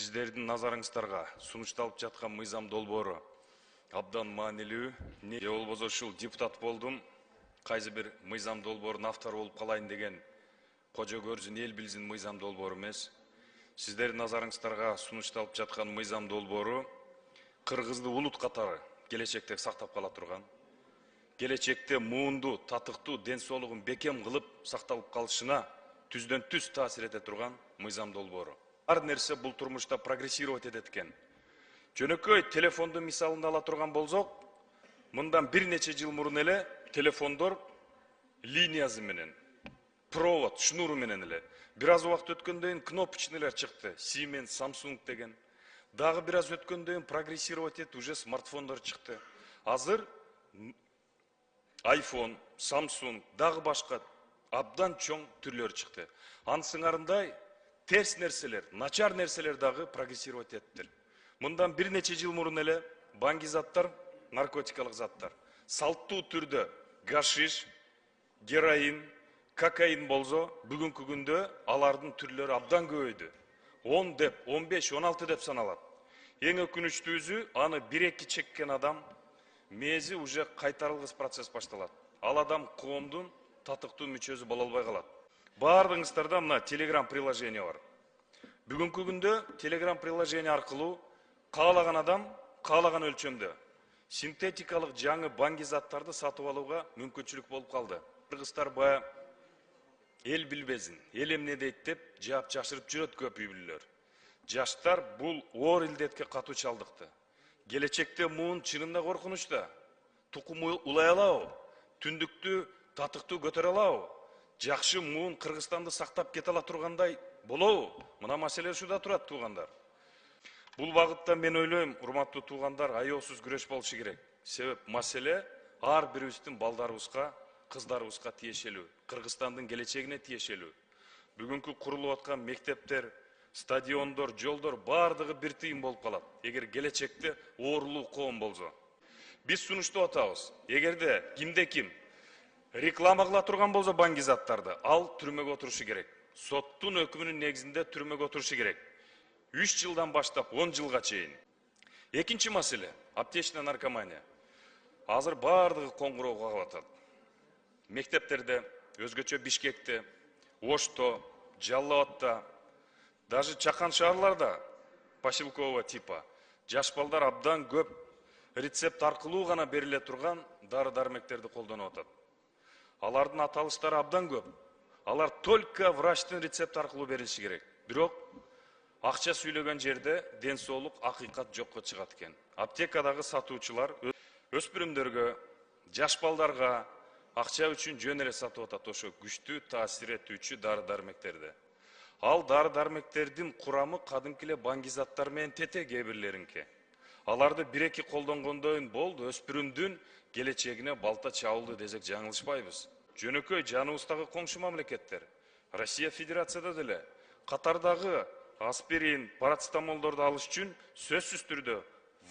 Сиздердин назарыңыздарга сунушталып жаткан мыйзам долбоору абдан маанилүү. Же болбосо ушул депутат болдум, кайсы бир мыйзам долбоорунун автору болуп калайын деген кожо көрсүн, эл билсин мыйзам долбоору эмес. Сиздердин назарыңыздарга сунушталып жаткан мыйзам долбоору кыргызды улут катары келечекте сактап кала турган, келечекте муунду, татыктуу, ден соолугун бекем кылып сакталып калышына түздөн түз таасир эте турган мыйзам долбоору. Ар нерсе бул турмушта прогрессировать этет экен. Жөнөкөй телефонду мисалында ала турган болсок, мындан бир нече жыл мурун эле телефондор линиясы менен, провод, шнуру менен эле. Бир аз убакыт өткөндөн кийин кнопочныйлар чыкты. Siemens, Samsung деген. Дагы бир аз өткөндөн кийин прогрессировать этип уже смартфондор чыкты. Азыр iPhone, Samsung, дагы башка абдан чоң түрлөр чыкты. Анын сыңарындай терс нерселер, начар нерселер дагы прогрессировать эттир. Мындан бир нече жыл мурун эле баңги заттар, наркотикалык заттар, салттуу түрдө гашиш, героин, кокаин болсо, бүгүнкү күндө алардын түрлөрү абдан көбөйдү. 10 деп, 15, 16 деп саналат. Эң өкүнүчтүүсү, аны 1-2 чеккен адам мээзи уже кайтарылгыс процесс башталат. Ал адам коомдун татыктуу мүчөсү боло албай калат. Баардыгыңыздарда мына Telegram приложение бар. Бүгүнкү күндө Telegram приложение аркылуу каалаган адам каалаган өлчөмдө синтетикалык жаңы баңги заттарды сатып алууга мүмкүнчүлүк болуп калды. Кыргыздар бая эл билбесин, эл эмне дейт деп жаап жашырып жүрөт көп үй бүлөлөр. Жаштар бул оор илдетке катуу чалдыкты. Келечекте муун чынында коркунучта. Тукум улай алабы? Түндүктү татыктуу көтөрө алабы? Жакшы муун Кыргызстанды сактап кете ала тургандай болобу? Мына маселе ушуда турат, туугандар. Бул багытта мен ойлойм, урматтуу туугандар, аеосуз күрөш болушу керек. Себеп маселе ар бирибиздин балдарыбызга, кыздарыбызга тиешелүү, Кыргызстандын келечегине тиешелүү. Бүгүнкү курулуп аткан мектептер, стадиондор, жолдор бардыгы бир тыйын болуп калат. Эгер келечекте оорулуу коом болсо. Биз сунуштап атабыз. Эгерде кимде ким реклама кыла турган болсо баңги заттарды, ал түрмөгө отурушу керек. Соттун өкүмүнүн негизинде түрмөгө отурушу керек. 3 жылдан баштап 10 жылга чейин. Экинчи маселе — аптечная наркомания. Азыр бардыгы коңгуроого калып атат. Мектептерде, өзгөчө Бишкекте, Ошто, Жалал Абадта, даже чакан шаарларда поселкового типа жаш балдар абдан көп рецепт аркылуу гана бериле турган дары-дармектерди колдонуп атат. Алардын аталыштары абдан көп. Алар только врачтын рецепт аркылуу берилиши керек. Бирок акча сүйлөгөн жерде ден соолук акыйкат жокко чыгат экен. Аптекадагы сатуучулар өспүрүмдөргө, жаш балдарга акча үчүн жөн эле сатып атат ошо күчтүү таасир этүүчү дары-дармектерди. Ал дары-дармектердин курамы кадимки эле баңги заттар менен тете кээ бирлеринки. Аларды 1-2 колдонгондон болду, өспүрүмдүн келечегине балта чабылды десек жаңылышпайбыз. Жөнөкөй жаныбыздагы коңшу мамлекеттер, Россия Федерацияда деле катардагы аспирин, парацетамолдорду алыш үчүн сөзсүз түрдө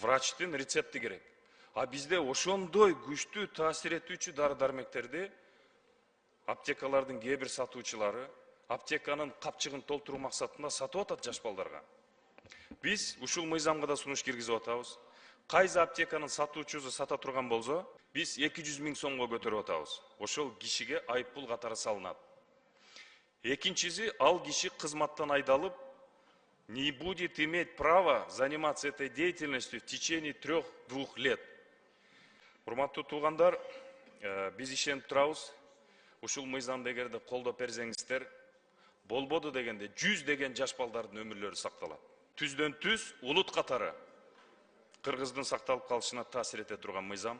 врачтын рецепти керек. А бизде ошондой күчтүү таасир этүүчү дары-дармектерди аптекалардын кээ бир сатуучулары аптеканын капчыгын толтуруу максатында сатып атат жаш балдарга. Биз ушул мыйзамга да сунуш киргизип атабыз. Кайсы аптеканын сатуучусу сата турган болсо, биз 200 000 сомго көтөрүп атабыз. Ошол кишиге айыппул катары салынат. Экинчиси, ал киши кызматтан айдалып, не будет иметь права заниматься этой деятельностью в течение 3-2 лет. Урматтуу туугандар, биз ишенип турабыз. Ушул мыйзамды эгерде колдоп берсеңиздер, болбоду дегенде 100 деген жаш балдардын өмүрлөрү сакталат. Түздөн түз улут катары Кыргыздын сакталып калышына таасир эте турган мыйзам.